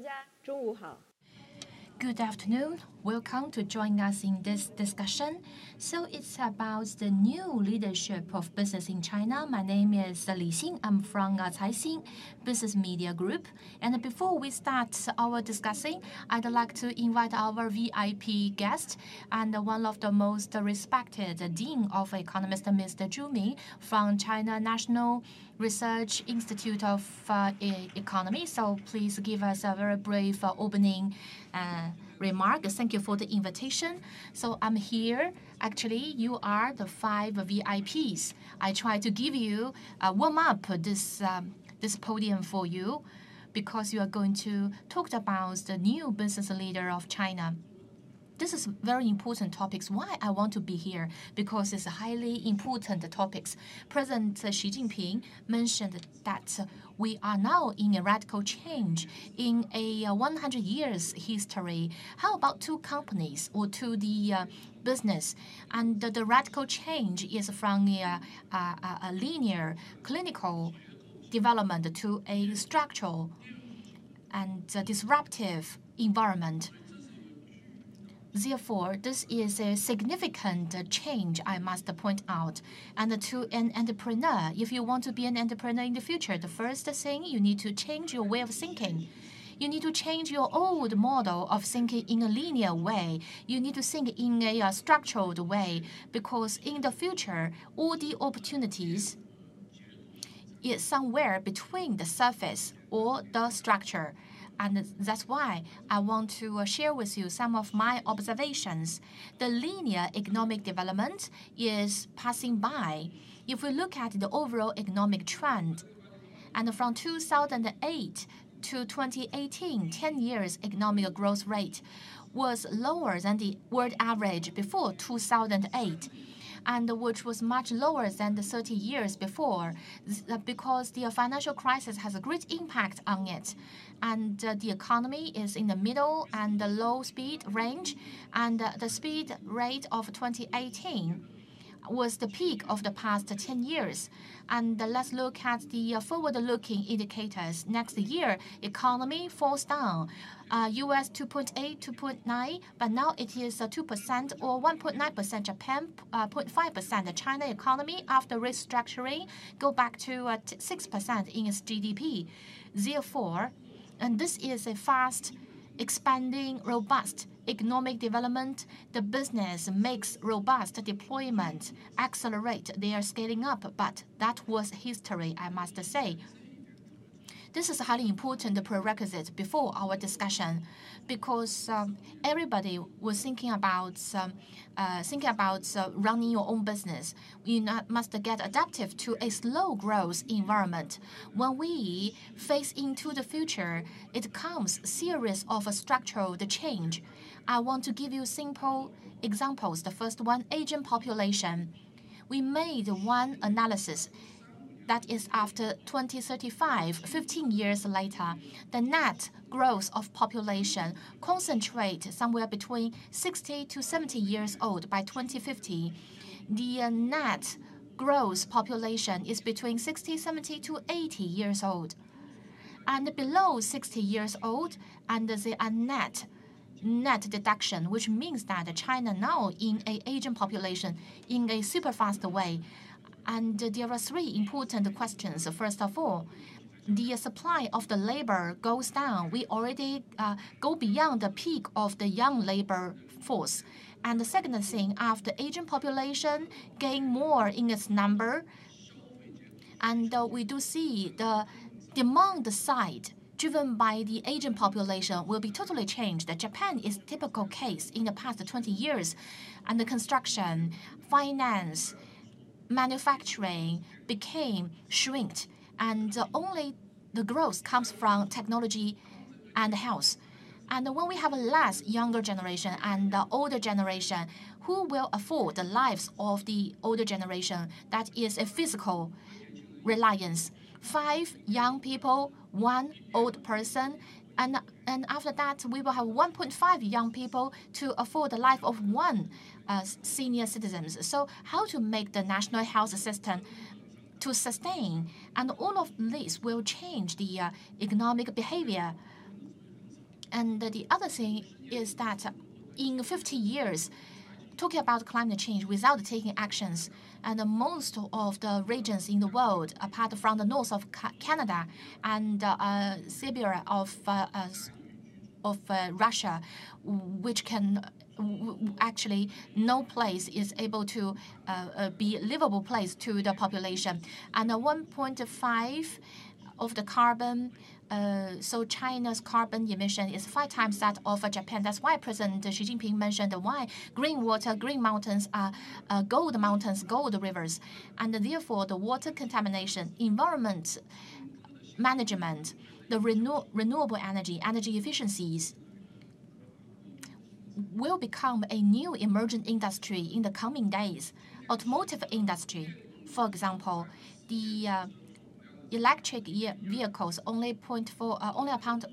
家中午好。 Good afternoon. Welcome to join us in this discussion. So it's about the new leadership of business in China. My name is Li Xin. I'm from Caixin Business Media Group. And before we start our discussing, I'd like to invite our VIP guest and one of the most respected Dean of Economists, Mr. Zhu Ming from China National Research Institute of Economy. So please give us a very brief opening remark. Thank you for the invitation. So I'm here. Actually, you are the 5 VIPs. I try to give you warm up this podium for you because you are going to talk about the new business leader of China. This is very important topics. Why I want to be here? Because it's highly important topics. President Xi Jinping mentioned that we are now in a radical change in a 100 years history. How about 2 companies or to the business? And the radical change is from a linear clinical development to a structural and disruptive environment. Therefore, this is a significant change, I must point out. And to an entrepreneur, if you want to be an entrepreneur in the future, the first thing, you need to change your way of thinking. You need to change your old model of thinking in a linear way. You need to think in a structured way, because in the future, all the opportunities is somewhere between the surface or the structure. And that's why I want to share with you some of my observations. The linear economic development is passing by. If we look at the overall economic trend, and from 2008 to 2018, 10 years economic growth rate was lower than the world average before 2008. And which was much lower than the 30 years before, because the financial crisis has a great impact on it. And the economy is in the middle and the low speed range, and the speed rate of 2018 was the peak of the past 10 years. And let's look at the forward-looking indicators. Next year, economy falls down. US 2.8, 2.9, but now it is 2% or 1.9%. Japan 0.5%. The China economy, after restructuring, go back to 6% in its GDP. Therefore, and this is a fast expanding, robust economic development. The business makes robust deployment, accelerate their scaling up, but that was history, I must say. This is a highly important prerequisite before our discussion, because everybody was thinking about running your own business. You must get adaptive to a slow growth environment. When we face into the future, it comes series of a structural change. I want to give you simple examples. The first one, aging population. We made one analysis. That is after 2035, 15 years later, the net growth of population concentrate somewhere between 60 to 70 years old by 2050. The net growth population is between 60, 70 to 80 years old. And below 60 years old, and they are net deduction, which means that China now in an aging population in a super fast way. And there are 3 important questions. First of all, the supply of the labor goes down. We already go beyond the peak of the young labor force. And the second thing, after aging population gain more in its number, and we do see the demand side driven by the aging population will be totally changed. Japan is a typical case in the past 20 years, and the construction, finance, manufacturing became shrinked, and only the growth comes from technology and health. And when we have a less younger generation and the older generation, who will afford the lives of the older generation? That is a physical reliance. 5 young people, 1 old person, and after that, we will have 1.5 young people to afford the life of 1 senior citizens. So how to make the national health system to sustain? And all of this will change the economic behavior. And the other thing is that in 50 years, talking about climate change without taking actions, and most of the regions in the world, apart from the north of Canada and Siberia of Russia, which can actually no place is able to be a livable place to the population, and 1.5 of the carbon. So China's carbon emission is 5 times that of Japan. That's why President Xi Jinping mentioned why green water, green mountains are gold mountains, gold rivers, and therefore the water contamination, environment management, the renewable energy efficiencies will become a new emerging industry in the coming days. Automotive industry, for example, the electric vehicles only account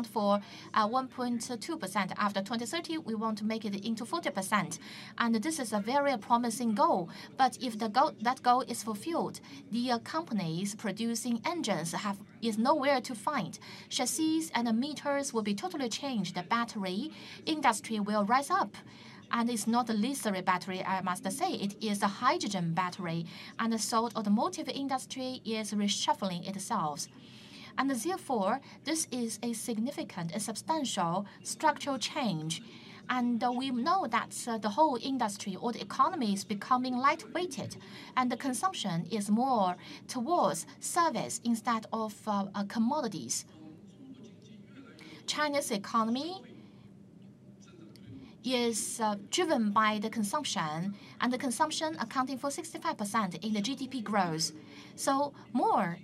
for 1.2%. After 2030, we want to make it into 40%, and this is a very promising goal. But if that goal is fulfilled, the companies producing engines is nowhere to find. Chassis and meters will be totally changed. The battery industry will rise up. And it's not a lithium battery, I must say. It is a hydrogen battery. And so the automotive industry is reshuffling itself. And therefore, this is a significant and substantial structural change. And we know that the whole industry or the economy is becoming light-weighted, and the consumption is more towards service instead of commodities. China's economy is driven by the consumption, and the consumption accounting for 65% in the GDP growth. So more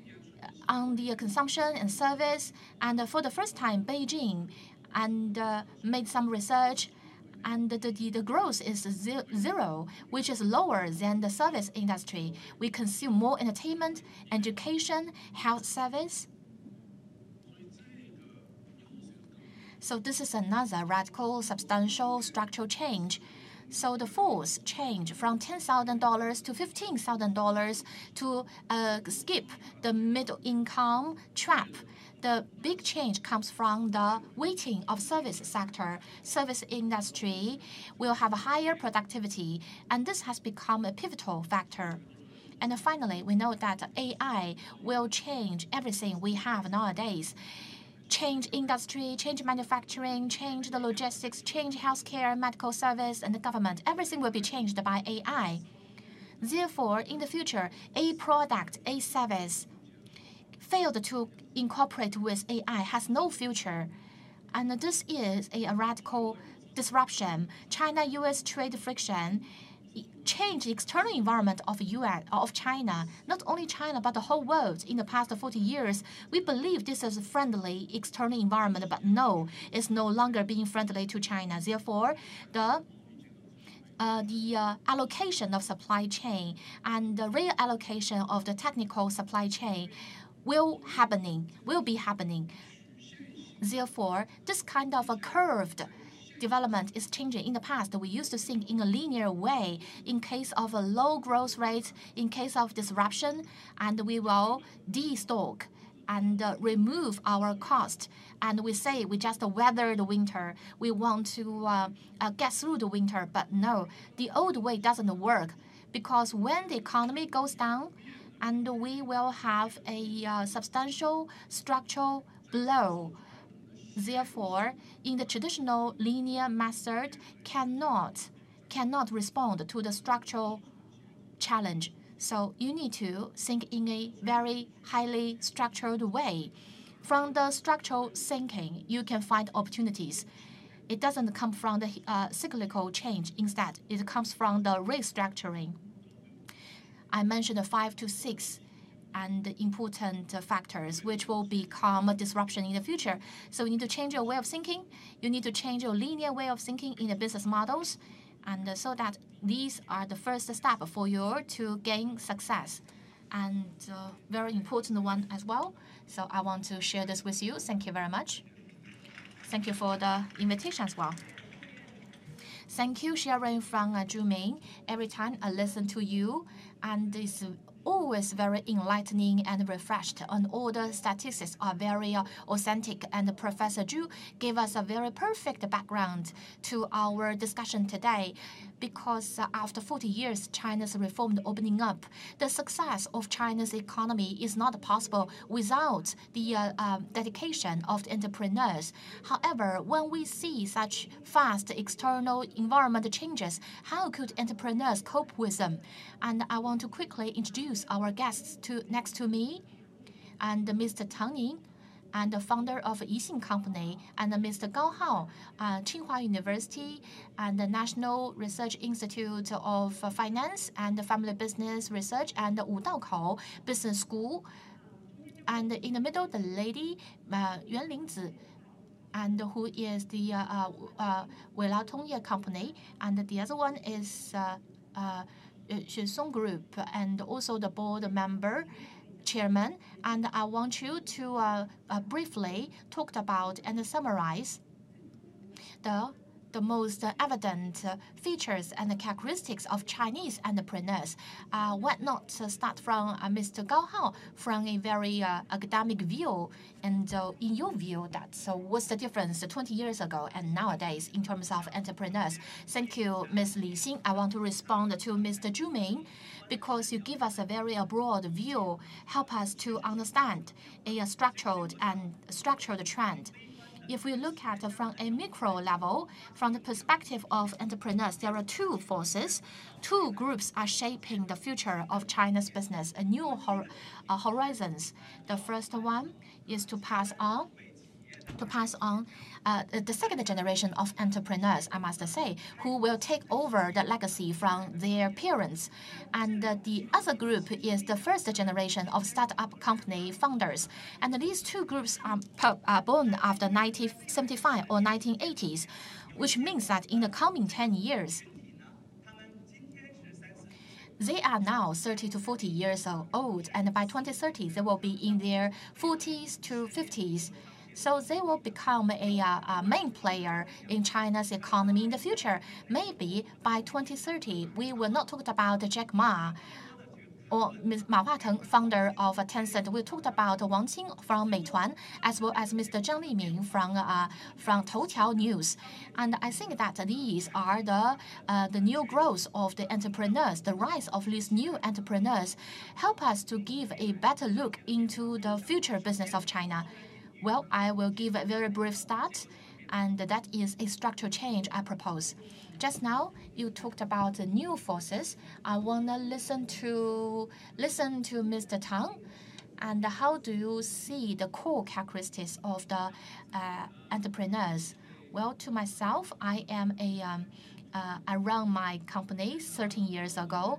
on the consumption and service, and for the first time, Beijing and made some research, and the growth is zero, which is lower than the service industry. We consume more entertainment, education, health service. So this is another radical, substantial structural change. So the fourth change from $10,000 to $15,000 to skip the middle income trap. The big change comes from the weighting of service sector. Service industry will have a higher productivity, and this has become a pivotal factor. And finally, we know that AI will change everything we have nowadays. Change industry, change manufacturing, change the logistics, change healthcare, medical service, and the government. Everything will be changed by AI. Therefore, in the future, a product, a service failed to incorporate with AI has no future. And this is a radical disruption. China-US trade friction change the external environment of Yuan, of China, not only China, but the whole world in the past 40 years. We believe this is a friendly external environment, but no, it's no longer being friendly to China. Therefore, the allocation of supply chain and the reallocation of the technical supply chain will be happening. Therefore, this kind of a curved development is changing. In the past, we used to think in a linear way. In case of a low growth rate, in case of disruption, and we will destock and remove our cost. And we say we just weather the winter. We want to get through the winter. But no, the old way doesn't work, because when the economy goes down, and we will have a substantial structural blow. Therefore, in the traditional linear method, cannot respond to the structural challenge. So you need to think in a very highly structured way. From the structural thinking, you can find opportunities. It doesn't come from the cyclical change. Instead, it comes from the restructuring. I mentioned 5 to 6 and important factors which will become a disruption in the future. So you need to change your way of thinking. You need to change your linear way of thinking in the business models, and so that these are the first step for you to gain success. And very important one as well. So I want to share this with you. Thank you very much. Thank you for the invitation as well. Thank you, Sharon from Zhuming. Every time I listen to you, and it's always very enlightening and refreshed, and all the statistics are very authentic. And Professor Zhu gave us a very perfect background to our discussion today, because after 40 years, China's reformed opening up, the success of China's economy is not possible without the dedication of the entrepreneurs. However, when we see such fast external environment changes, how could entrepreneurs cope with them? And I want to quickly introduce our guests next to me, and Mr. Tang, and the founder of Yixing Company, and Mr. Gao Hao, Tsinghua University and the National Research Institute of Finance and Family Business Research, and Wu Daokou Business School. And in the middle, the lady, Yuan Lingzi, and who is the Willis Tongye Company, and the other one is Song Group, and also the board member, chairman. And I want you to briefly talk about and summarize the most evident features and characteristics of Chinese entrepreneurs. Why not start from Mr. Gao Hao, from a very academic view, and in your view, what's the difference 20 years ago and nowadays in terms of entrepreneurs? Thank you, Ms. Li Xin. I want to respond to Mr. Zhu Ming, because you give us a very broad view, help us to understand a structured trend. If we look at from a micro level, from the perspective of entrepreneurs, there are two forces, two groups are shaping the future of China's business, a new horizons. The first one is to pass on the second generation of entrepreneurs, I must say, who will take over the legacy from their parents. And the other group is the first generation of startup company founders. And these two groups are born after 1975 or 1980s, which means that in the coming 10 years, they are now 30 to 40 years old, and by 2030, they will be in their 40s to 50s. So they will become a main player in China's economy in the future. Maybe by 2030, we will not talk about Jack Ma or Ms. Ma Huateng, founder of Tencent. We talked about Wang Qing from Meituan, as well as Mr. Zhang Liming from Toutiao News. And I think that these are the new growth of the entrepreneurs, the rise of these new entrepreneurs, help us to give a better look into the future business of China. Well, I will give a very brief start, and that is a structural change I propose. Just now, you talked about the new forces. I want to listen to Mr. Tang. And how do you see the core characteristics of the entrepreneurs? Well, to myself, I am I run my company 13 years ago.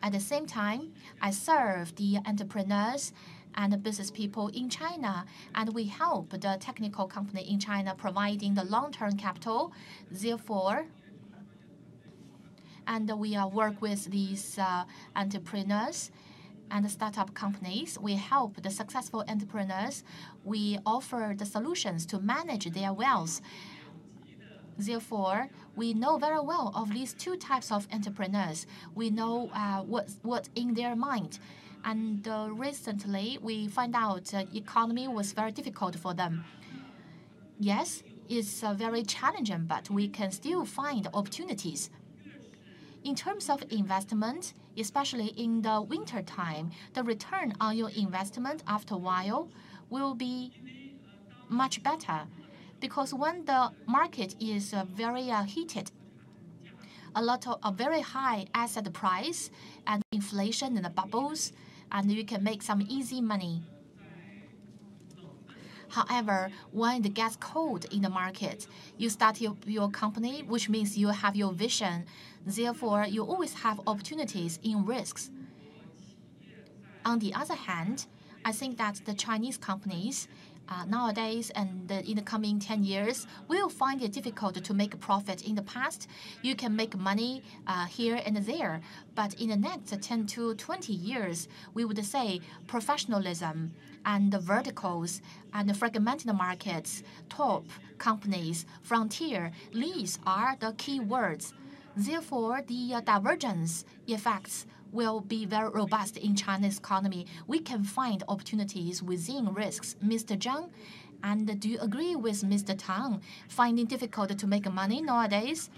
At the same time, I serve the entrepreneurs and the business people in China, and we help the technical company in China providing the long-term capital. Therefore, and we work with these entrepreneurs and startup companies. We help the successful entrepreneurs. We offer the solutions to manage their wealth. Therefore, we know very well of these two types of entrepreneurs. We know what's in their mind. And recently, we find out the economy was very difficult for them. Yes, it's very challenging, but we can still find opportunities. In terms of investment, especially in the winter time, the return on your investment after a while will be much better, because when the market is very heated, a lot of a very high asset price and inflation and the bubbles, and you can make some easy money. However, when it gets cold in the market, you start your company, which means you have your vision. Therefore, you always have opportunities in risks. On the other hand, I think that the Chinese companies nowadays and in the coming 10 years will find it difficult to make a profit. In the past, you can make money here and there, but in the next 10 to 20 years, we would say professionalism and the verticals and the fragmented markets, top companies, frontier, these are the key words. Therefore, the divergence effects will be very robust in China's economy. We can find opportunities within risks. Mr. Zhang, and do you agree with Mr. Tang, finding difficult to make money nowadays?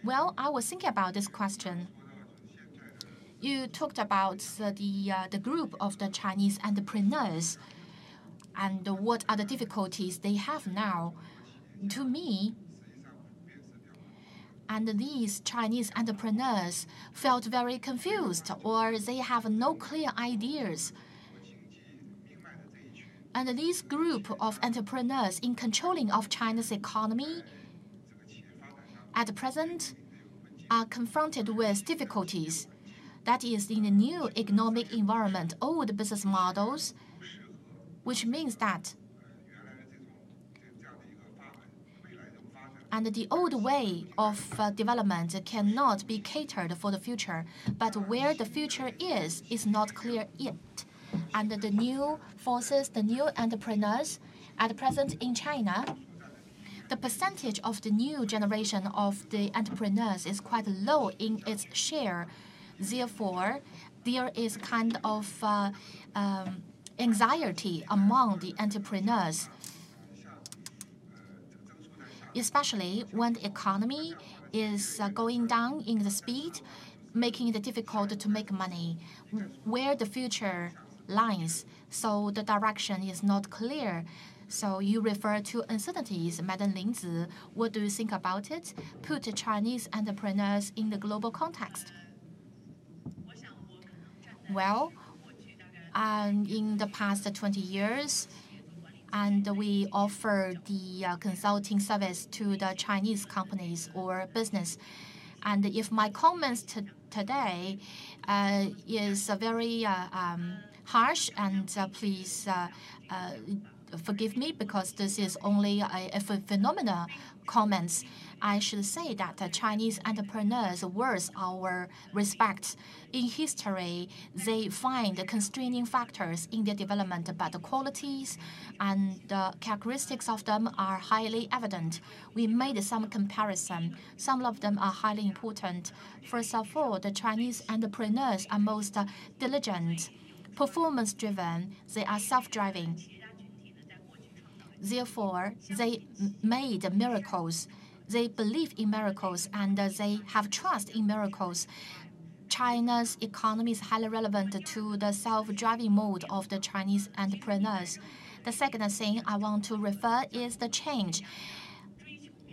Well, I was thinking about this question. You talked about the group of the Chinese entrepreneurs and what are the difficulties they have now. To me, and these Chinese entrepreneurs felt very confused or they have no clear ideas. And this group of entrepreneurs in controlling of China's economy at present are confronted with difficulties. That is, in the new economic environment, old business models, which means that and the old way of development cannot be catered for the future. But where the future is not clear yet. And the new forces, the new entrepreneurs at present in China, the percentage of the new generation of the entrepreneurs is quite low in its share. Therefore, there is kind of anxiety among the entrepreneurs, especially when the economy is going down in the speed, making it difficult to make money. Where the future lies, so the direction is not clear. So you refer to uncertainties, Madam Lingzi. What do you think about it? Put Chinese entrepreneurs in the global context. Well, in the past 20 years, and we offer the consulting service to the Chinese companies or business. And if my comments today is very harsh, and please forgive me because this is only a phenomena comments, I should say that Chinese entrepreneurs worth our respect. In history, they find constraining factors in their development, but the qualities and the characteristics of them are highly evident. We made some comparison. Some of them are highly important. First of all, the Chinese entrepreneurs are most diligent, performance-driven. They are self-driving. Therefore, they made miracles. They believe in miracles and they have trust in miracles. China's economy is highly relevant to the self-driving mode of the Chinese entrepreneurs. The second thing I want to refer is the change.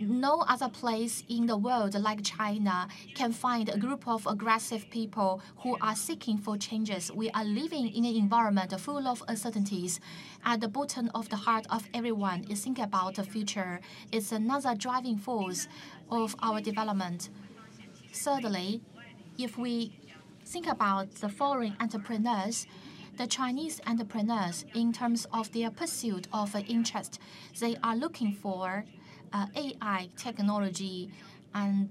No other place in the world like China can find a group of aggressive people who are seeking for changes. We are living in an environment full of uncertainties. At the bottom of the heart of everyone is thinking about the future. It's another driving force of our development. Thirdly, if we think about the foreign entrepreneurs, the Chinese entrepreneurs, in terms of their pursuit of interest, they are looking for AI technology, and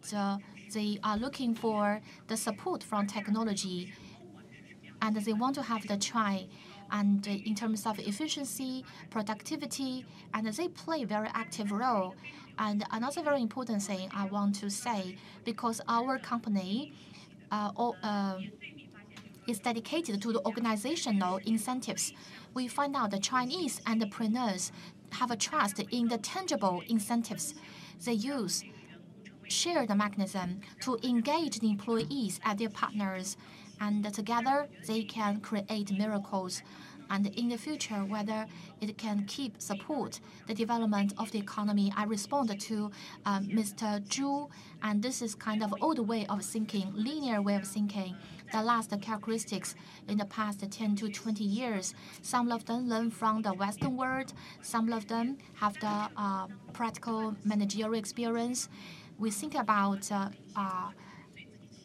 they are looking for the support from technology, and they want to have the try. And in terms of efficiency, productivity, and they play a very active role. And another very important thing I want to say, because our company is dedicated to the organizational incentives, we find out the Chinese entrepreneurs have a trust in the tangible incentives. They use shared mechanism to engage the employees as their partners, and together they can create miracles. And in the future, whether it can keep support the development of the economy, I respond to Mr. Zhu, and this is kind of old way of thinking, linear way of thinking. The last characteristics in the past 10 to 20 years, some of them learn from the Western world, some of them have the practical managerial experience. We think about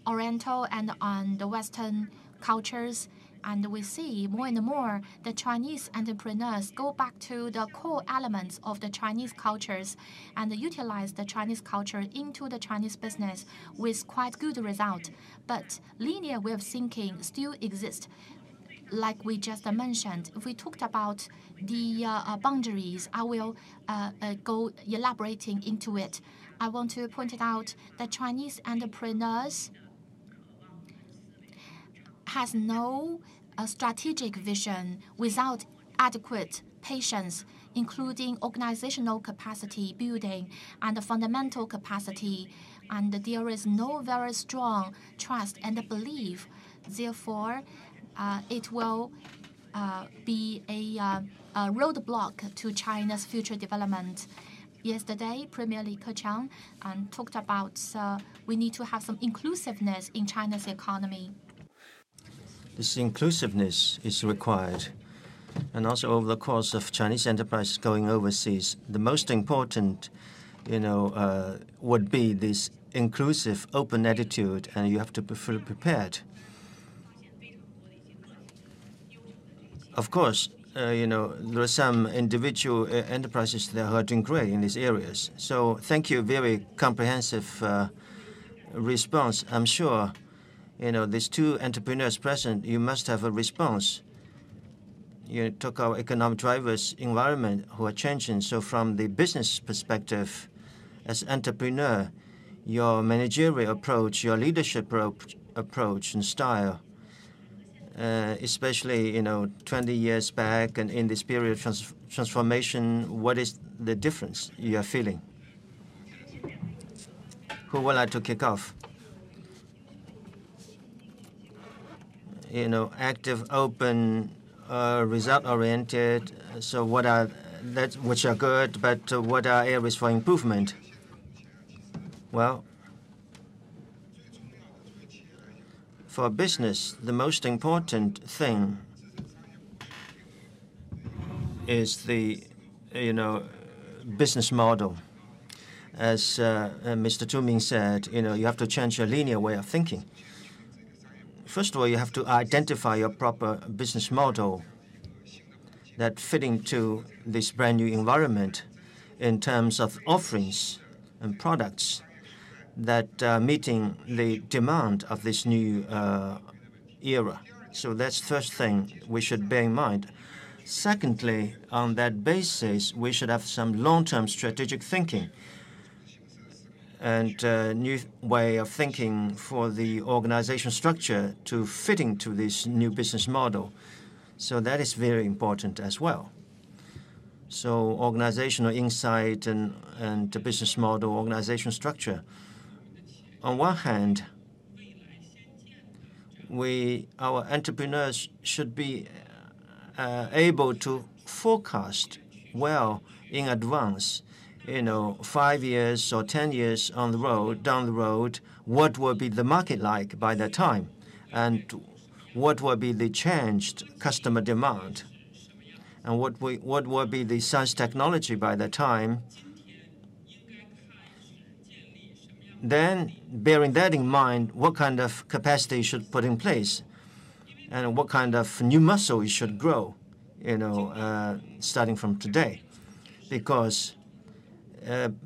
Oriental and the Western cultures, and we see more and more the Chinese entrepreneurs go back to the core elements of the Chinese cultures and utilize the Chinese culture into the Chinese business with quite good result. But linear way of thinking still exists. Like we just mentioned, if we talked about the boundaries, I will go elaborating into it. I want to point it out that Chinese entrepreneurs has no strategic vision without adequate patience, including organizational capacity building and fundamental capacity, and there is no very strong trust and belief. Therefore, it will be a roadblock to China's future development. Yesterday, Premier Li Keqiang talked about we need to have some inclusiveness in China's economy. This inclusiveness is required. And also over the course of Chinese enterprises going overseas, the most important, would be this inclusive, open attitude, and you have to be fully prepared. Of course, there are some individual enterprises that are doing great in these areas. So thank you, very comprehensive response. I'm sure, these two entrepreneurs present, you must have a response. You took our economic drivers environment who are changing. So from the business perspective, as entrepreneur, your managerial approach, your leadership approach and style, especially 20 years back and in this period of transformation, what is the difference you are feeling? Who would like to kick off? Active, open, result-oriented. So which are good, but what are areas for improvement? Well, for business, the most important thing is the, business model. As Mr. Tu Ming said, you have to change your linear way of thinking. First of all, you have to identify your proper business model that fit into this brand new environment in terms of offerings and products that are meeting the demand of this new era. So that's the first thing we should bear in mind. Secondly, on that basis, we should have some long-term strategic thinking and a new way of thinking for the organization structure to fit into this new business model. So that is very important as well. So organizational insight and the business model, organization structure. On one hand, our entrepreneurs should be able to forecast well in advance, 5 years or 10 years down the road, what will be the market like by that time, and what will be the changed customer demand, and what will be the science technology by that time. Then, bearing that in mind, what kind of capacity you should put in place, and what kind of new muscle you should grow, starting from today. Because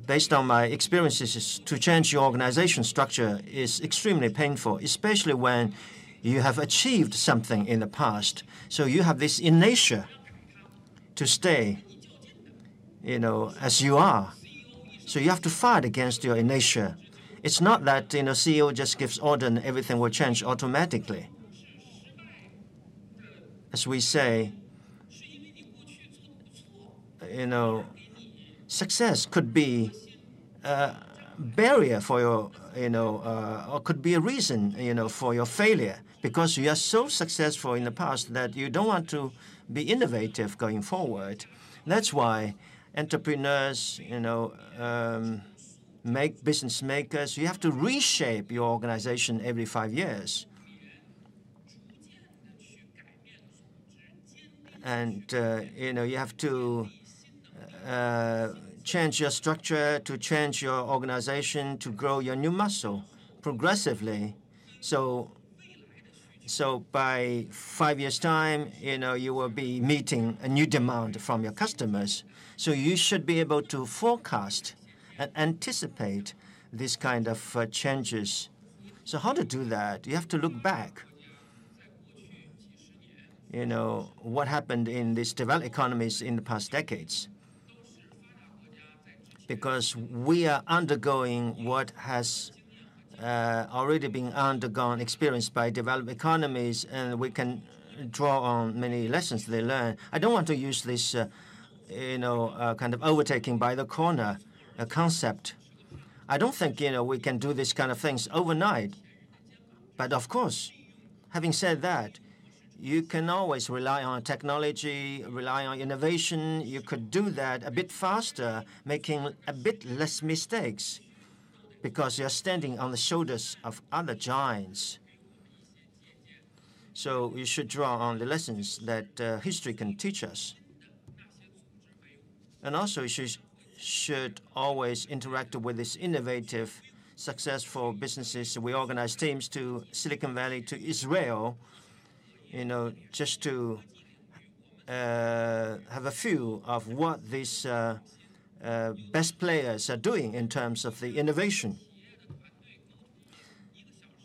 based on my experiences, to change your organization structure is extremely painful, especially when you have achieved something in the past. So you have this inertia to stay, as you are. So you have to fight against your inertia. It's not that CEO just gives order and everything will change automatically. As we say, success could be a barrier for your, or could be a reason, for your failure, because you are so successful in the past that you don't want to be innovative going forward. That's why entrepreneurs, make business makers, you have to reshape your organization every 5 years. And, you have to change your structure, to change your organization, to grow your new muscle progressively. So by 5 years' time, you will be meeting a new demand from your customers. So you should be able to forecast and anticipate this kind of changes. So how to do that? You have to look back. What happened in these developed economies in the past decades. Because we are undergoing what has already been undergone, experienced by developed economies, and we can draw on many lessons they learn. I don't want to use this, kind of overtaking by the corner concept. I don't think, we can do this kind of things overnight. But of course, having said that, you can always rely on technology, rely on innovation. You could do that a bit faster, making a bit less mistakes, because you're standing on the shoulders of other giants. So you should draw on the lessons that history can teach us. And also, you should always interact with these innovative, successful businesses. We organize teams to Silicon Valley, to Israel, just to have a feel of what these best players are doing in terms of the innovation.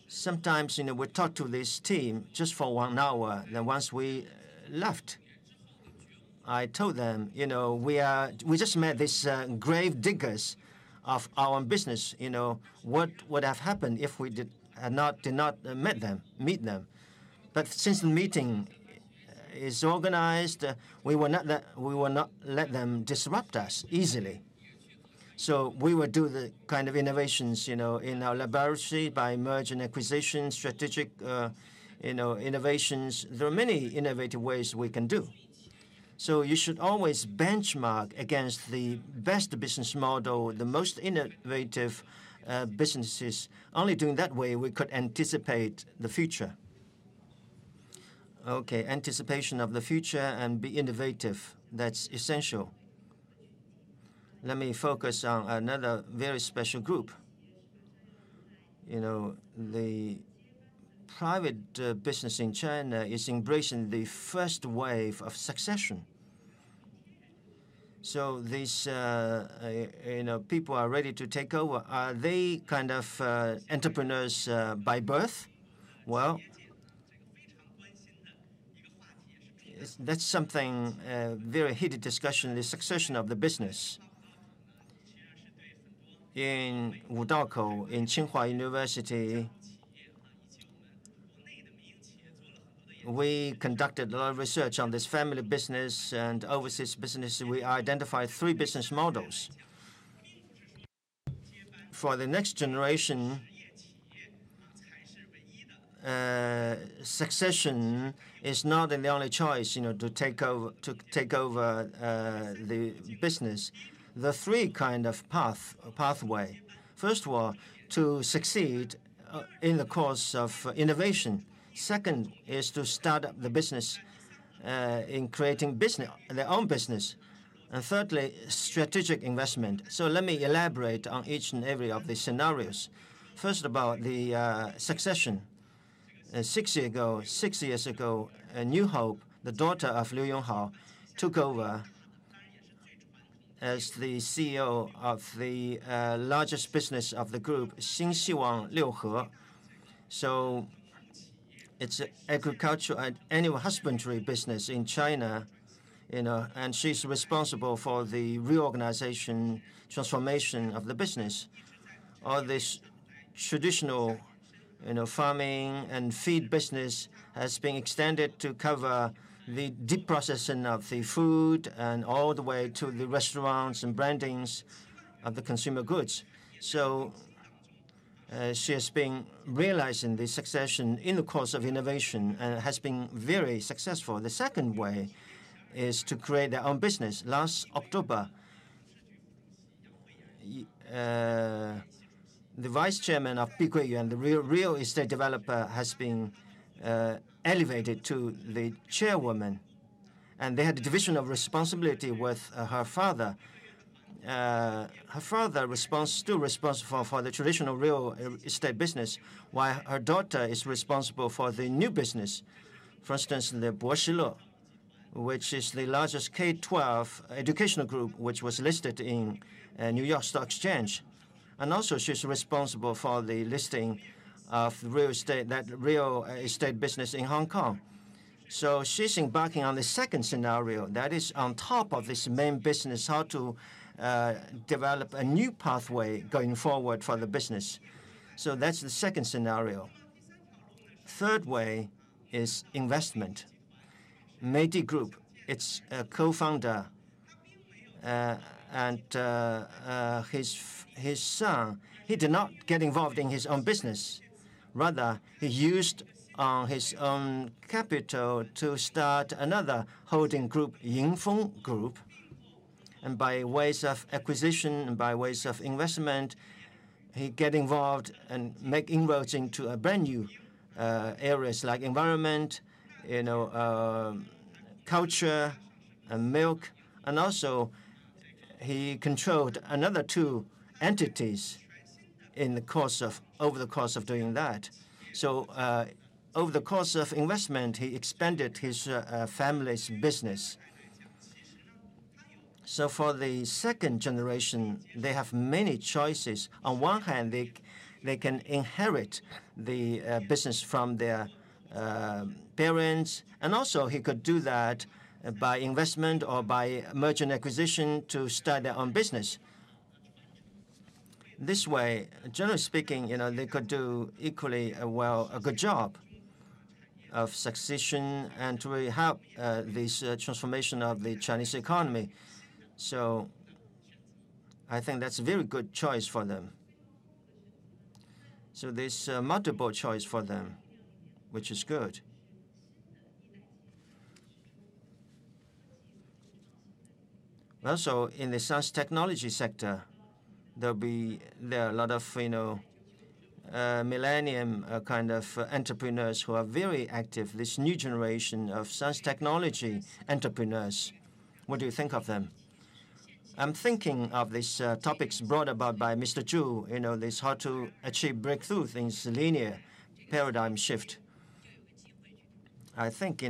Sometimes, we talk to this team just for 1 hour. Then once we left, I told them, we just met these grave diggers of our own business. What would have happened if we did not meet them? But since the meeting is organized, we will not let them disrupt us easily. So we will do the kind of innovations, in our laboratory by merger and acquisition, strategic, innovations. There are many innovative ways we can do. So you should always benchmark against the best business model, the most innovative businesses. Only doing that way we could anticipate the future. Okay, anticipation of the future and be innovative. That's essential. Let me focus on another very special group. The private business in China is embracing the first wave of succession. So these, people are ready to take over. Are they kind of entrepreneurs by birth? Well, that's something very heated discussion, the succession of the business. In Wudakou, in Tsinghua University, we conducted a lot of research on this family business and overseas business. We identified 3 business models. For the next generation, succession is not the only choice, to take over the business. The 3 kind of pathway. First of all, to succeed in the course of innovation. Second is to start up the business in creating their own business. And thirdly, strategic investment. So let me elaborate on each and every of these scenarios. First, about the succession. 6 years ago, New Hope, the daughter of Liu Yonghao, took over as the CEO of the largest business of the group, Xinxiwang Liuhe. So it's an agricultural and animal husbandry business in China, and she's responsible for the reorganization, transformation of the business. All this traditional, farming and feed business has been extended to cover the deep processing of the food and all the way to the restaurants and brandings of the consumer goods. So she has been realizing the succession in the course of innovation and has been very successful. The second way is to create their own business. Last October, the vice chairman of Yuan, the real estate developer, has been elevated to the chairwoman, and they had a division of responsibility with her father. Her father still responsible for the traditional real estate business, while her daughter is responsible for the new business. For instance, the Boshile, which is the largest K-12 educational group, which was listed in New York Stock Exchange. And also, she's responsible for the listing of real estate business in Hong Kong. So she's embarking on the second scenario, that is on top of this main business, how to develop a new pathway going forward for the business. So that's the second scenario. Third way is investment. Meidi Group, its co-founder and his son, he did not get involved in his own business. Rather, he used his own capital to start another holding group, Yingfeng Group. And by ways of acquisition and by ways of investment, he get involved and make inroads into a brand new areas like environment, culture, and milk, and also he controlled another two entities over the course of doing that. So over the course of investment, he expanded his family's business. So for the second generation, they have many choices. On one hand, they can inherit the business from their parents, and also he could do that by investment or by merger and acquisition to start their own business. This way, generally speaking, they could do equally a good job of succession and to really help this transformation of the Chinese economy. So I think that's a very good choice for them. So there's multiple choice for them, which is good. Also, in the science technology sector, there are a lot of millennium kind of entrepreneurs who are very active. This new generation of science technology entrepreneurs. What do you think of them? I'm thinking of these topics brought about by Mr. Zhu. This how to achieve breakthrough in this linear paradigm shift. I think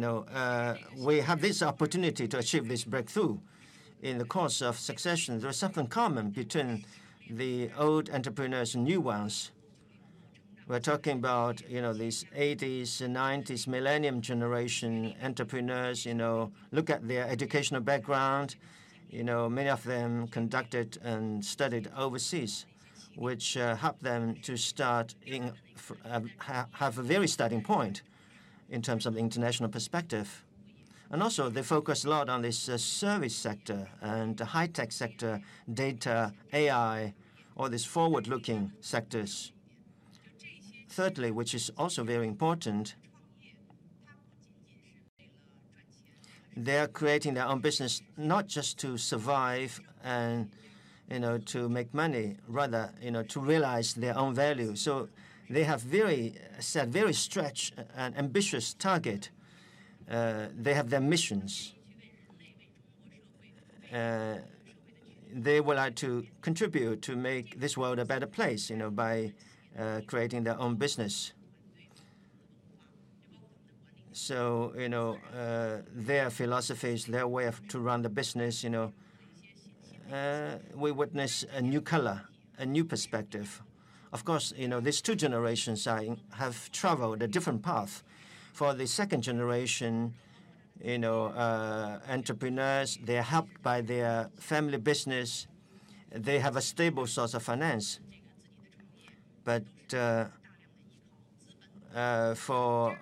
we have this opportunity to achieve this breakthrough in the course of succession. There's something common between the old entrepreneurs and new ones. We're talking about these 80s and 90s millennium generation entrepreneurs. Look at their educational background. Many of them conducted and studied overseas, which helped them to have a very starting point in terms of the international perspective. And also, they focus a lot on this service sector and the high-tech sector, data, AI, all these forward-looking sectors. Thirdly, which is also very important, they're creating their own business not just to survive and to make money, rather to realize their own value. So they have very stretched and ambitious target. They have their missions. They would like to contribute to make this world a better place, by creating their own business. So, their philosophies, their way to run the business, we witness a new color, a new perspective. Of course, these two generations have traveled a different path. For the second generation, entrepreneurs, they are helped by their family business. They have a stable source of finance. But for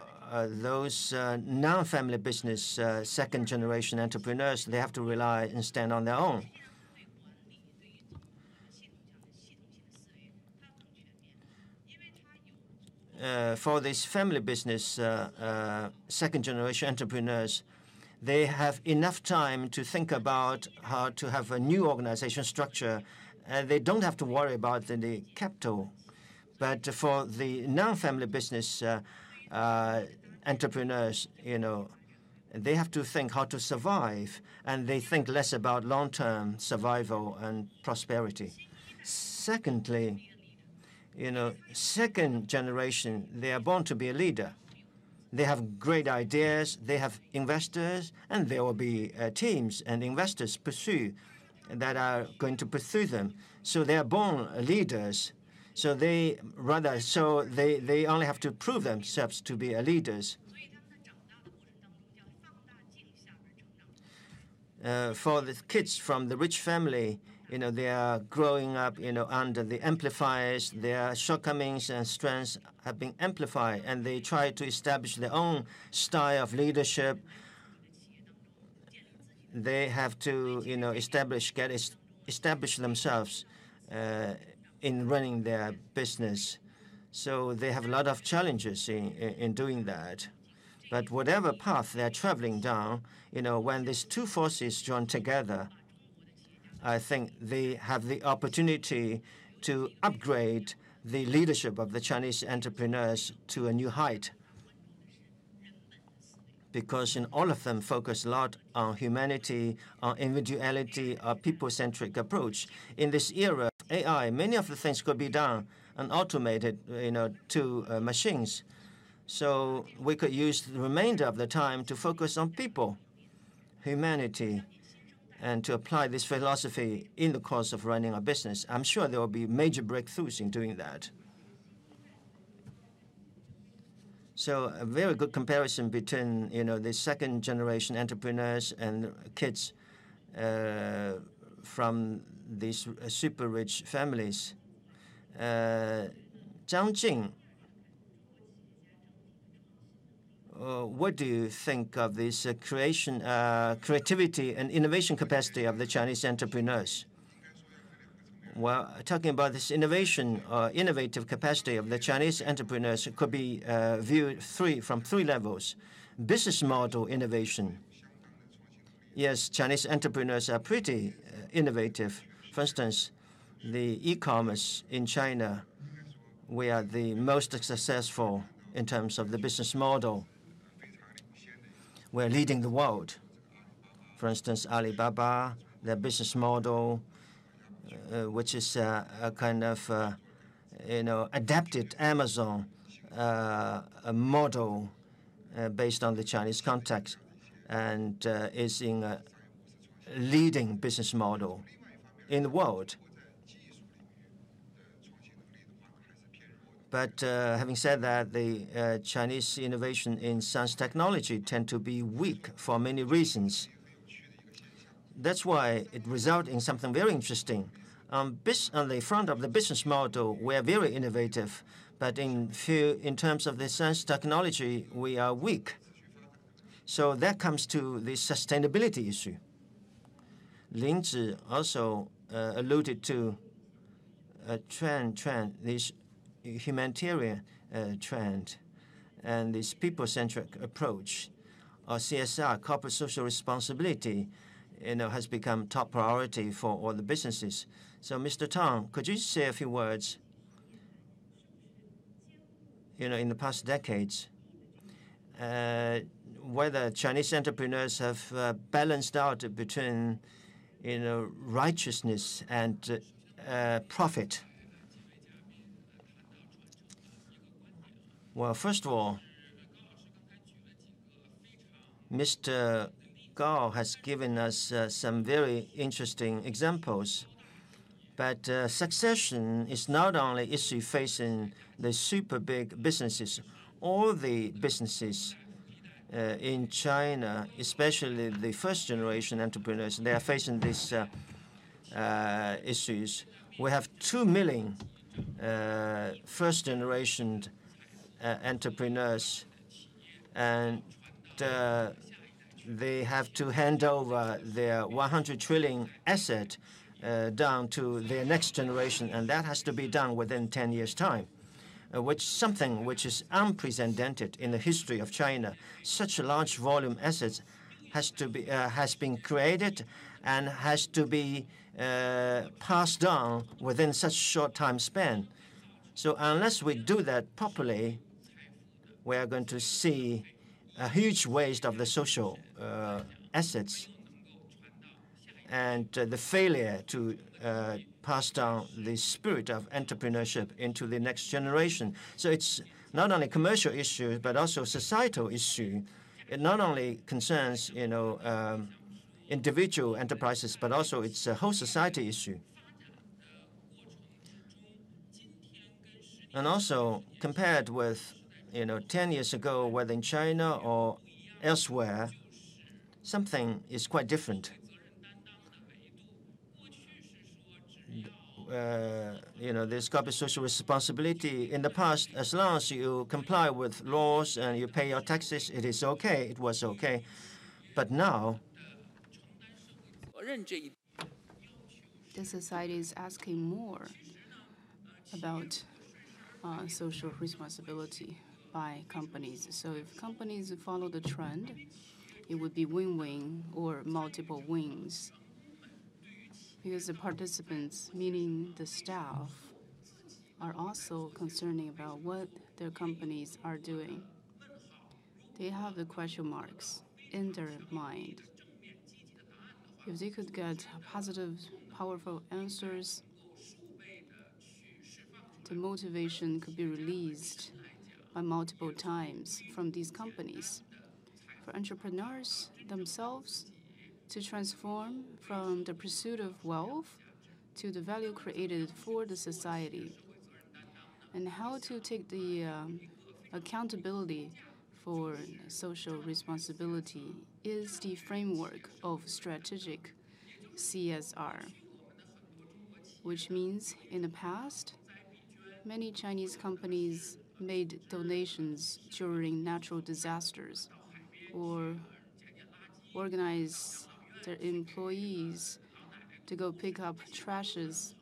those non-family business second-generation entrepreneurs, they have to rely and stand on their own. For these family business second-generation entrepreneurs, they have enough time to think about how to have a new organization structure. They don't have to worry about the capital. But for the non-family business entrepreneurs, they have to think how to survive, and they think less about long-term survival and prosperity. Secondly, second generation, they are born to be a leader. They have great ideas, they have investors, and there will be teams and investors that are going to pursue them. So they are born leaders. So they only have to prove themselves to be leaders. For the kids from the rich family, They are growing up, under the amplifiers. Their shortcomings and strengths have been amplified, and they try to establish their own style of leadership. They have to, establish themselves in running their business. So they have a lot of challenges in doing that. But whatever path they're traveling down, when these two forces join together, I think they have the opportunity to upgrade the leadership of the Chinese entrepreneurs to a new height, because all of them focus a lot on humanity, on individuality, a people-centric approach. In this era of AI, many of the things could be done and automated, to machines. So we could use the remainder of the time to focus on people, humanity, and to apply this philosophy in the course of running a business. I'm sure there will be major breakthroughs in doing that. So a very good comparison between, the second-generation entrepreneurs and kids from these super-rich families. Zhang Jing, what do you think of this creativity and innovation capacity of the Chinese entrepreneurs? Well, talking about this innovative capacity of the Chinese entrepreneurs could be viewed from three levels. Business model innovation. Yes, Chinese entrepreneurs are pretty innovative. For instance, the e-commerce in China, we are the most successful in terms of the business model. We're leading the world. For instance, Alibaba, their business model, which is a kind of, adapted Amazon model based on the Chinese context, and is in a leading business model in the world. But having said that, the Chinese innovation in science technology tend to be weak for many reasons. That's why it results in something very interesting. On the front of the business model, we are very innovative, but in terms of the science technology, we are weak. So that comes to the sustainability issue. Ling also alluded to a trend, this humanitarian trend, and this people-centric approach, or CSR, corporate social responsibility, has become top priority for all the businesses. So, Mr. Tang, could you say a few words? In the past decades, whether Chinese entrepreneurs have balanced out between, righteousness and profit. Well, first of all, Mr. Gao has given us some very interesting examples. But succession is not only an issue facing the super big businesses. All the businesses in China, especially the first-generation entrepreneurs, they are facing these issues. We have 2 million first-generation entrepreneurs, and they have to hand over their 100 trillion asset down to their next generation, and that has to be done within 10 years' time, something which is unprecedented in the history of China. Such a large volume assets has been created and has to be passed on within such a short time span. So unless we do that properly, we are going to see a huge waste of the social assets and the failure to pass down the spirit of entrepreneurship into the next generation. So it's not only a commercial issue, but also a societal issue. It not only concerns, individual enterprises, but also it's a whole society issue. And also, compared with 10 years ago, whether in China or elsewhere, something is quite different. There's corporate social responsibility. In the past, as long as you comply with laws and you pay your taxes, it is okay. It was okay. But now, the society is asking more about social responsibility by companies. So if companies follow the trend, it would be win-win or multiple wins. Because the participants, meaning the staff, are also concerning about what their companies are doing. They have the question marks in their mind. If they could get positive, powerful answers, the motivation could be released by multiple times from these companies. For entrepreneurs themselves to transform from the pursuit of wealth to the value created for the society, and how to take the accountability for social responsibility is the framework of strategic CSR, which means in the past, many Chinese companies made donations during natural disasters or organized their employees to go pick up trashes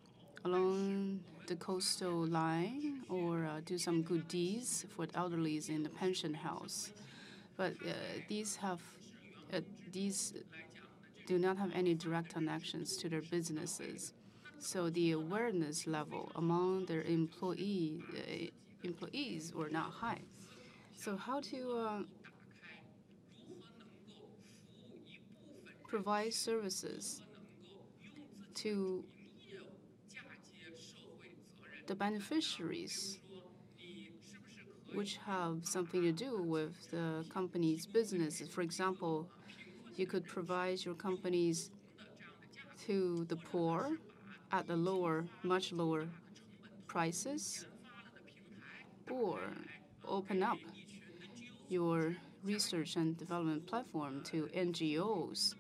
along the coastal line or do some good deeds for the elderly in the pension house. But these do not have any direct connections to their businesses. So the awareness level among their employees were not high. So how to provide services to the beneficiaries, which have something to do with the company's business. For example, you could provide your companies to the poor at the much lower prices, or open up your research and development platform to NGOs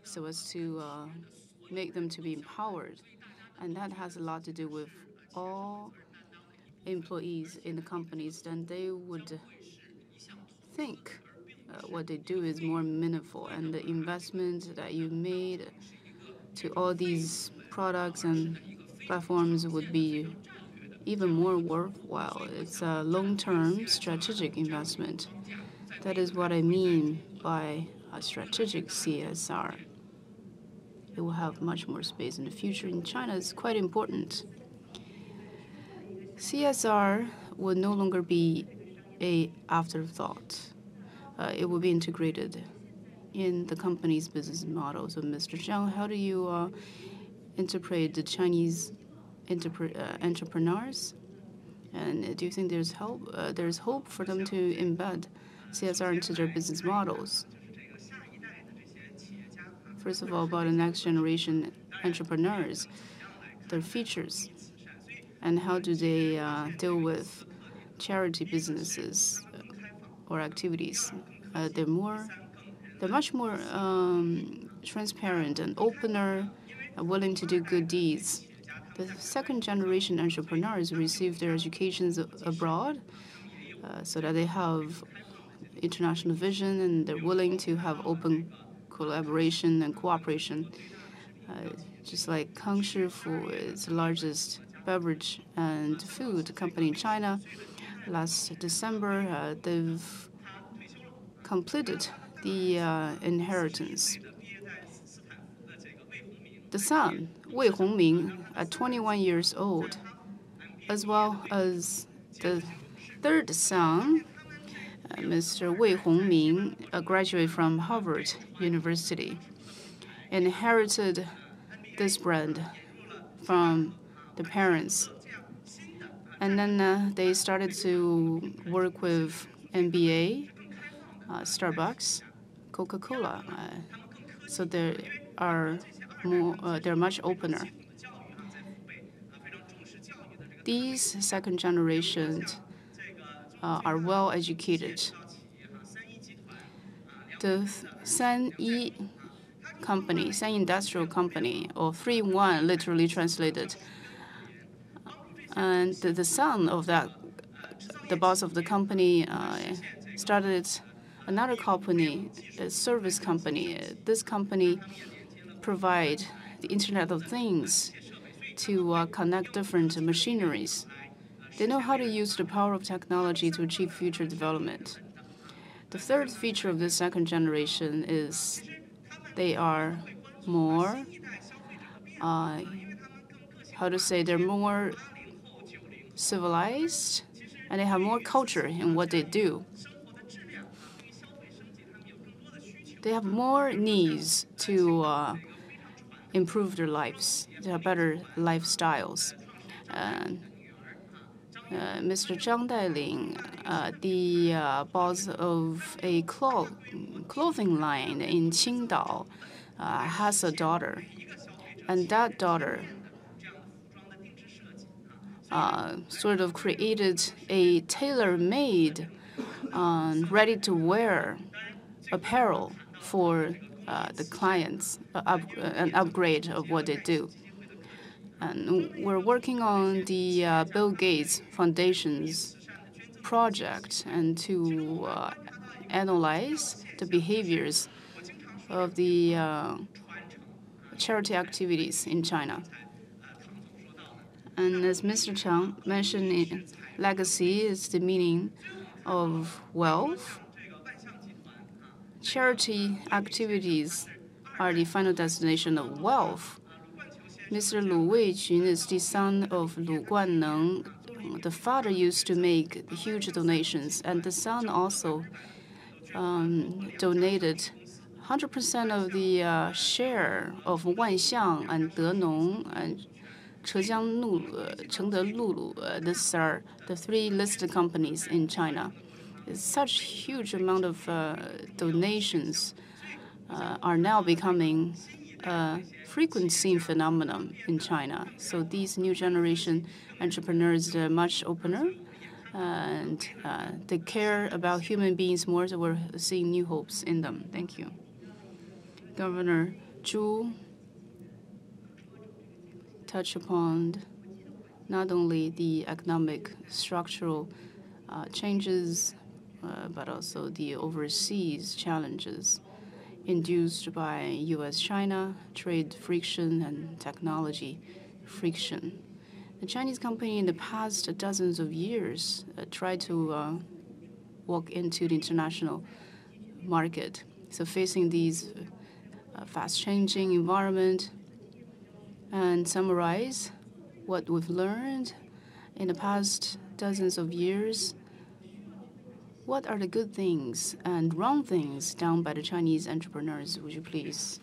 so as to make them to be empowered. And that has a lot to do with all employees in the companies. Then they would think what they do is more meaningful, and the investment that you made to all these products and platforms would be even more worthwhile. It's a long-term strategic investment. That is what I mean by a strategic CSR. It will have much more space in the future. In China, it's quite important. CSR will no longer be an afterthought. It will be integrated in the company's business model. So, Mr. Zhang, how do you interpret the Chinese entrepreneurs? And do you think there's hope for them to embed CSR into their business models? First of all, about the next generation entrepreneurs, their features, and how do they deal with charity businesses or activities? They're much more transparent and opener, willing to do good deeds. The second generation entrepreneurs receive their educations abroad, so that they have international vision and they're willing to have open collaboration and cooperation. Just like Kang Shifu is the largest beverage and food company in China. Last December, they've completed the inheritance. The son, Wei Hongming, at 21 years old, as well as the third son, Mr. Wei Hongming, a graduate from Harvard University, inherited this brand from the parents. And then they started to work with NBA, Starbucks, Coca-Cola. So they're much opener. These second generations are well educated. The 3-1 company, Sang Industrial Company, or 3-in-1, literally translated. And the son of that, the boss of the company, started another company, a service company. This company provide the Internet of Things to connect different machineries. They know how to use the power of technology to achieve future development. The third feature of this second generation is they are more, they're more civilized, and they have more culture in what they do. They have more needs to improve their lives. They have better lifestyles. Mr. Zhang Dailing, the boss of a clothing line in Qingdao, has a daughter. And that daughter sort of created a tailor-made, ready-to-wear apparel for the clients, an upgrade of what they do. And we're working on the Bill Gates Foundation's project and to analyze the behaviors of the charity activities in China. And as Mr. Chang mentioned, legacy is the meaning of wealth. Charity activities are the final destination of wealth. Mr. Lu Weijun is the son of Lu Guanneng. The father used to make huge donations, and the son also donated 100% of the share of Wanxiang and Denong and Chengde Lulu. These are the 3 listed companies in China. Such huge amount of donations are now becoming a frequent seen phenomenon in China. So these new generation entrepreneurs are much opener, and they care about human beings more, so we're seeing new hopes in them. Thank you. Governor Zhu touched upon not only the economic structural changes, but also the overseas challenges induced by U.S.-China trade friction and technology friction. The Chinese company in the past dozens of years tried to walk into the international market. So facing these fast-changing environment and summarize what we've learned in the past dozens of years. What are the good things and wrong things done by the Chinese entrepreneurs? Would you please?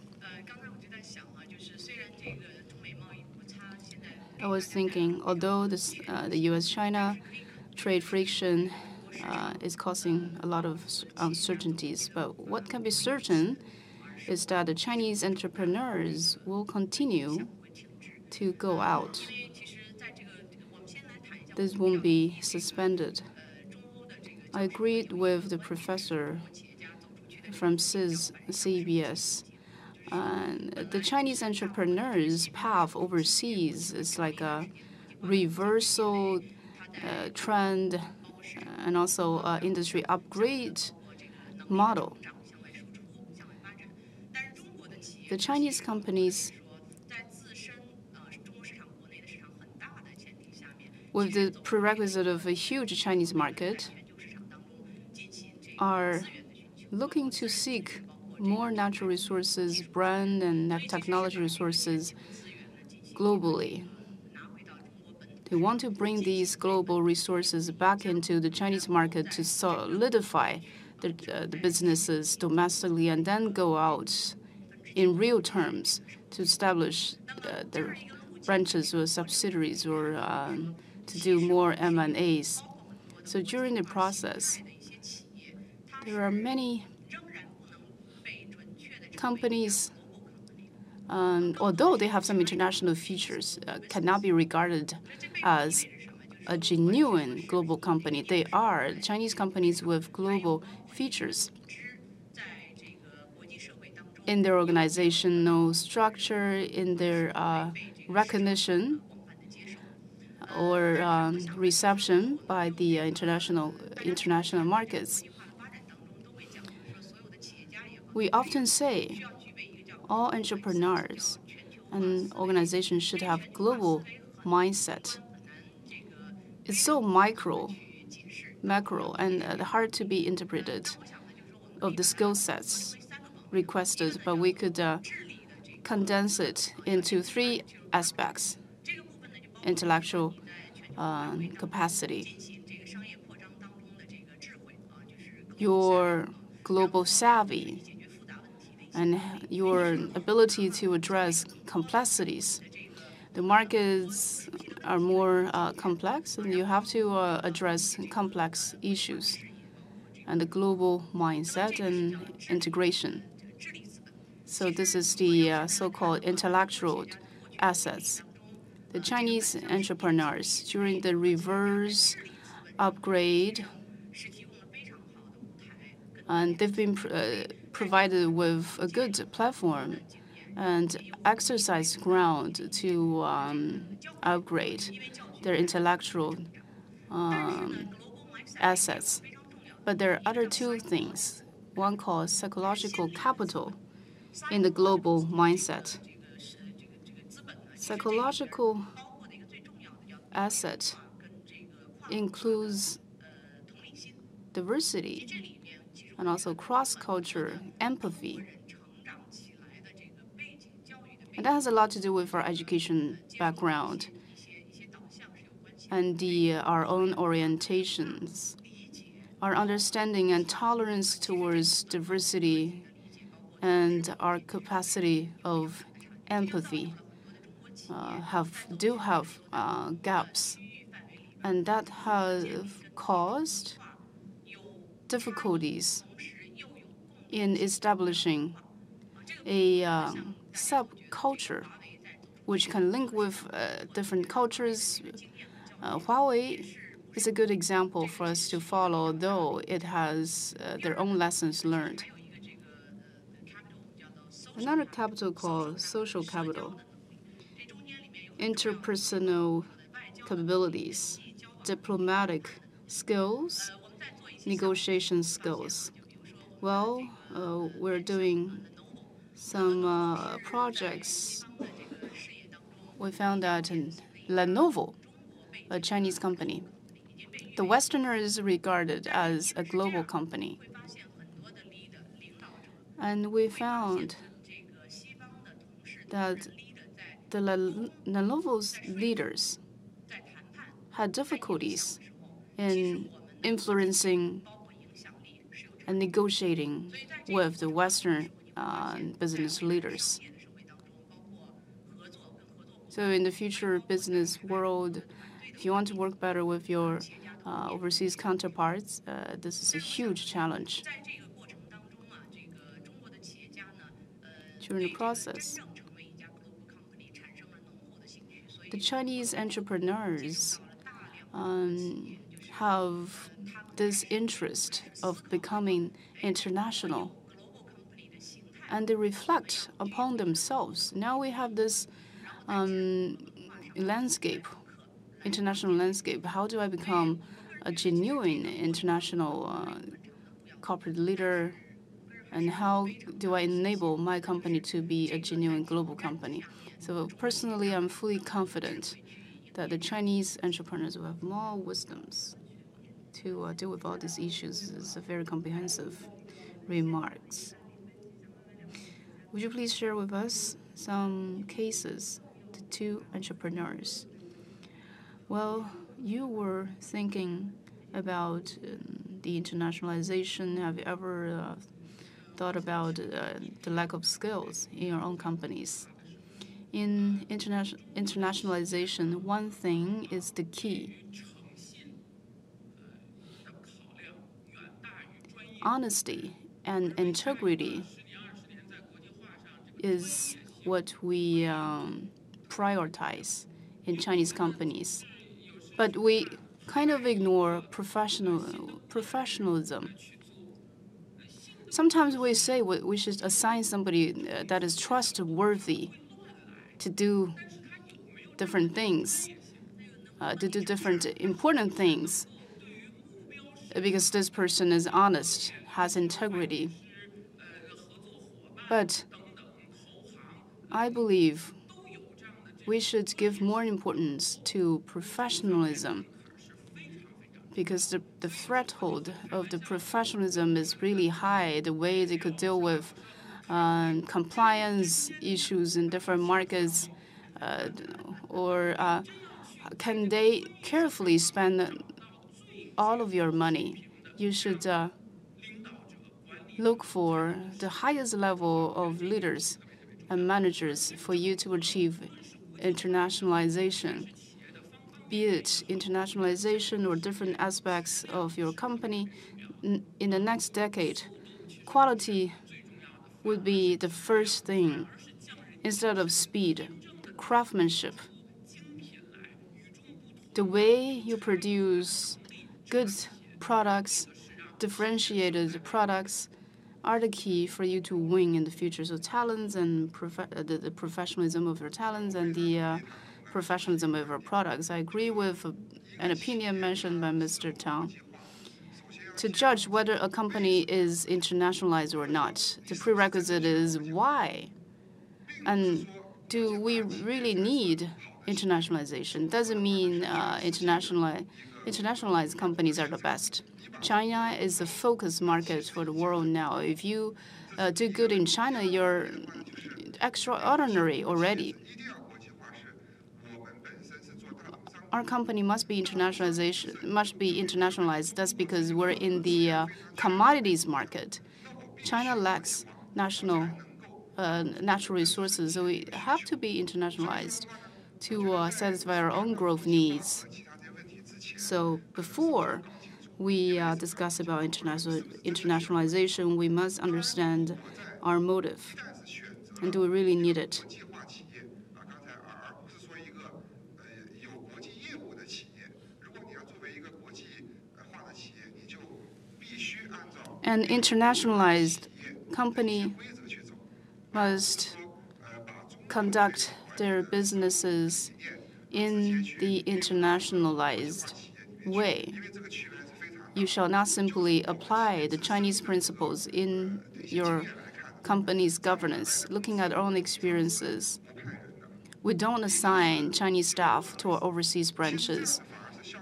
I was thinking, although the U.S.-China trade friction is causing a lot of uncertainties, but what can be certain is that the Chinese entrepreneurs will continue to go out. This won't be suspended. I agreed with the professor from CBS. The Chinese entrepreneurs' path overseas is like a reversal trend and also industry upgrade model. The Chinese companies, with the prerequisite of a huge Chinese market, are looking to seek more natural resources, brand and technology resources globally. They want to bring these global resources back into the Chinese market to solidify the businesses domestically and then go out in real terms to establish their branches or subsidiaries or to do more M&As. So during the process, there are many companies, although they have some international features, cannot be regarded as a genuine global company. They are Chinese companies with global features. in their organizational structure, in their recognition or reception by the international markets. We often say all entrepreneurs and organizations should have global mindset. It's so macro, and hard to be interpreted of the skill sets requested, but we could condense it into 3 aspects: intellectual capacity, your global savvy, and your ability to address complexities. The markets are more complex, and you have to address complex issues, and the global mindset and integration. So this is the so-called intellectual assets. The Chinese entrepreneurs, during the reverse upgrade, and they've been provided with a good platform and exercise ground to upgrade their intellectual assets. But there are other 2 things. One called psychological capital in the global mindset. Psychological asset includes diversity and also cross-culture empathy. And that has a lot to do with our education background and our own orientations. Our understanding and tolerance towards diversity and our capacity of empathy do have gaps, and that has caused difficulties in establishing a subculture which can link with different cultures. Huawei is a good example for us to follow, though it has their own lessons learned. Another capital called social capital. Interpersonal capabilities, diplomatic skills, negotiation skills. Well, we're doing some projects. We found that in Lenovo, a Chinese company, the Westerner is regarded as a global company. And we found that the Lenovo's leaders had difficulties in influencing and negotiating with the Western business leaders. So in the future business world, if you want to work better with your overseas counterparts, this is a huge challenge. During the process, the Chinese entrepreneurs have this interest of becoming international, and they reflect upon themselves. Now we have this landscape, international landscape. How do I become a genuine international corporate leader, and how do I enable my company to be a genuine global company? So personally, I'm fully confident that the Chinese entrepreneurs will have more wisdoms to deal with all these issues. It's a very comprehensive remarks. Would you please share with us some cases, the 2 entrepreneurs? Well, you were thinking about the internationalization. Have you ever thought about the lack of skills in your own companies? In internationalization, one thing is the key. Honesty and integrity is what we prioritize in Chinese companies. But we kind of ignore professionalism. Sometimes we say we should assign somebody that is trustworthy to do different things, to do different important things, because this person is honest, has integrity. But I believe we should give more importance to professionalism, because the threshold of the professionalism is really high. The way they could deal with compliance issues in different markets, or can they carefully spend all of your money? You should look for the highest level of leaders and managers for you to achieve internationalization. Be it internationalization or different aspects of your company, in the next decade, quality would be the first thing instead of speed, craftsmanship. The way you produce good products, differentiated products, are the key for you to win in the future. So talents and the professionalism of your talents and the professionalism of our products. I agree with an opinion mentioned by Mr. Tang. To judge whether a company is internationalized or not, the prerequisite is why. And do we really need internationalization? Doesn't mean internationalized companies are the best. China is the focus market for the world now. If you do good in China, you're extraordinary already. Our company must be internationalized. That's because we're in the commodities market. China lacks natural resources, so we have to be internationalized to satisfy our own growth needs. So before we discuss about internationalization, we must understand our motive, and do we really need it? An internationalized company must conduct their businesses in the internationalized way. You shall not simply apply the Chinese principles in your company's governance. Looking at our own experiences, we don't assign Chinese staff to our overseas branches.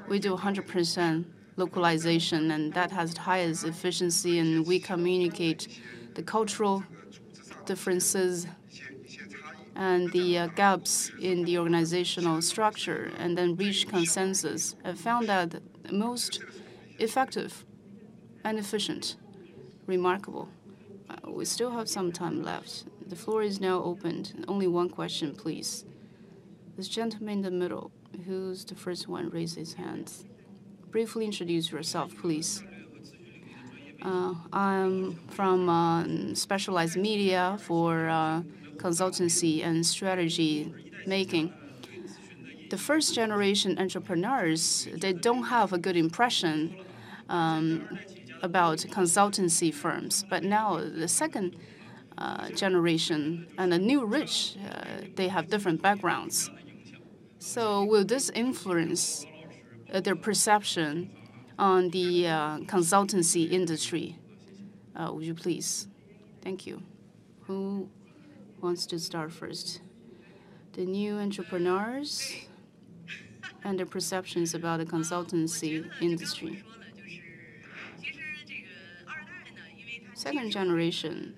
We do 100% localization, and that has the highest efficiency, and we communicate the cultural differences and the gaps in the organizational structure, and then reach consensus. I found that most effective and efficient. Remarkable. We still have some time left. The floor is now opened. Only one question, please. This gentleman in the middle, who's the first one, raise his hand. Briefly introduce yourself, please. I'm from specialized media for consultancy and strategy making. The first generation entrepreneurs, they don't have a good impression about consultancy firms. But now the second generation and the new rich, they have different backgrounds. So will this influence their perception on the consultancy industry? Would you please? Thank you. Who wants to start first? The new entrepreneurs and their perceptions about the consultancy industry. Second generation,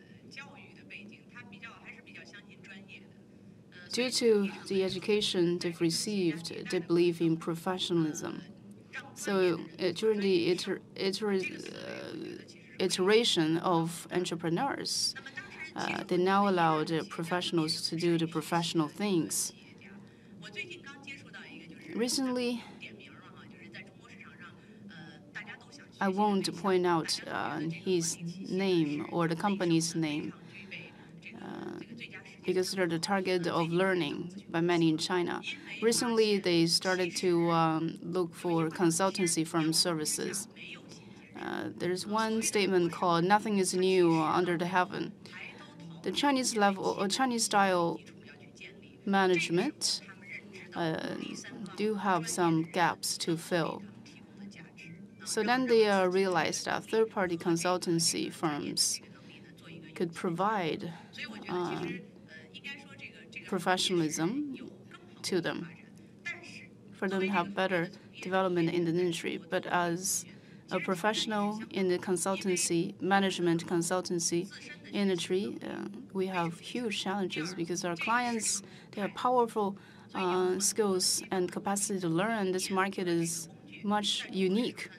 due to the education they've received, they believe in professionalism. So during the iteration of entrepreneurs, they now allow the professionals to do the professional things. Recently, I won't point out his name or the company's name because they're the target of learning by many in China. Recently, they started to look for consultancy firm services. There's one statement called "Nothing is new under the heaven." The Chinese level or Chinese style management do have some gaps to fill. So then they realized that third-party consultancy firms could provide professionalism to them for them to have better development in the industry. But as a professional in the management consultancy industry, we have huge challenges because our clients, they have powerful skills and capacity to learn. This market is much unique.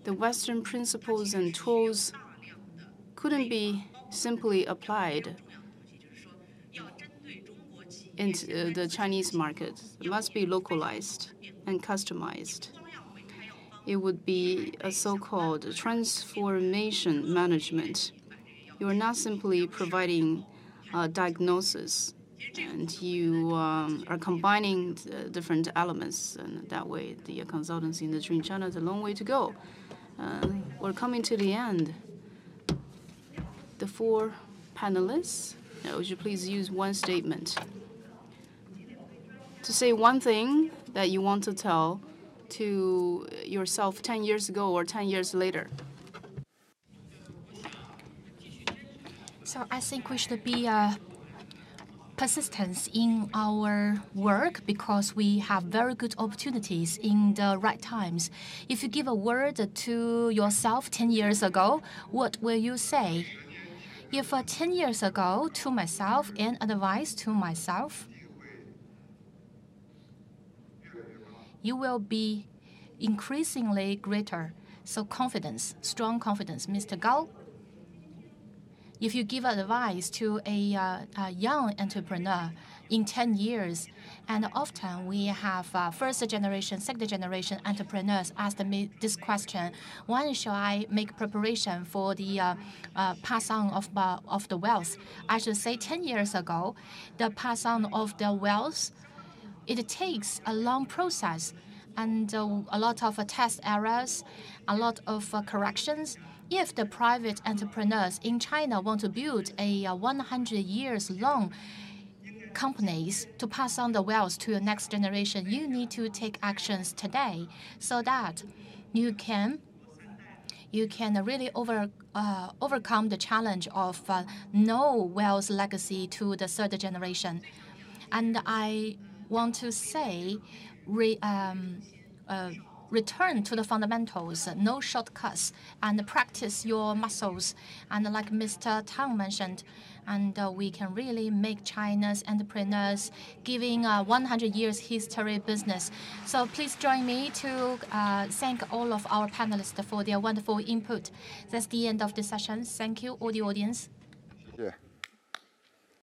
The Western principles and tools couldn't be simply applied into the Chinese market. It must be localized and customized. It would be a so-called transformation management. You are not simply providing diagnosis, and you are combining different elements, and that way the consultancy industry in China has a long way to go. We're coming to the end. The 4 panelists, would you please use one statement to say one thing that you want to tell to yourself 10 years ago or 10 years later? So I think we should be persistent in our work because we have very good opportunities in the right times. If you give a word to yourself 10 years ago, what will you say? If 10 years ago to myself and advice to myself, you will be increasingly greater. So confidence, strong confidence. Mr. Gao, if you give advice to a young entrepreneur in 10 years, and often we have first generation, second generation entrepreneurs ask me this question: when shall I make preparation for the pass on of the wealth? I should say 10 years ago, the pass on of the wealth, it takes a long process and a lot of test errors, a lot of corrections. If the private entrepreneurs in China want to build a 100 years long companies to pass on the wealth to your next generation, you need to take actions today so that you can really overcome the challenge of no wealth legacy to the third generation. And I want to say, return to the fundamentals, no shortcuts, and practice your muscles. And like Mr. Tang mentioned, and we can really make China's entrepreneurs giving 100 years history business. So please join me to thank all of our panelists for their wonderful input. That's the end of the session. Thank you, all the audience. Yeah.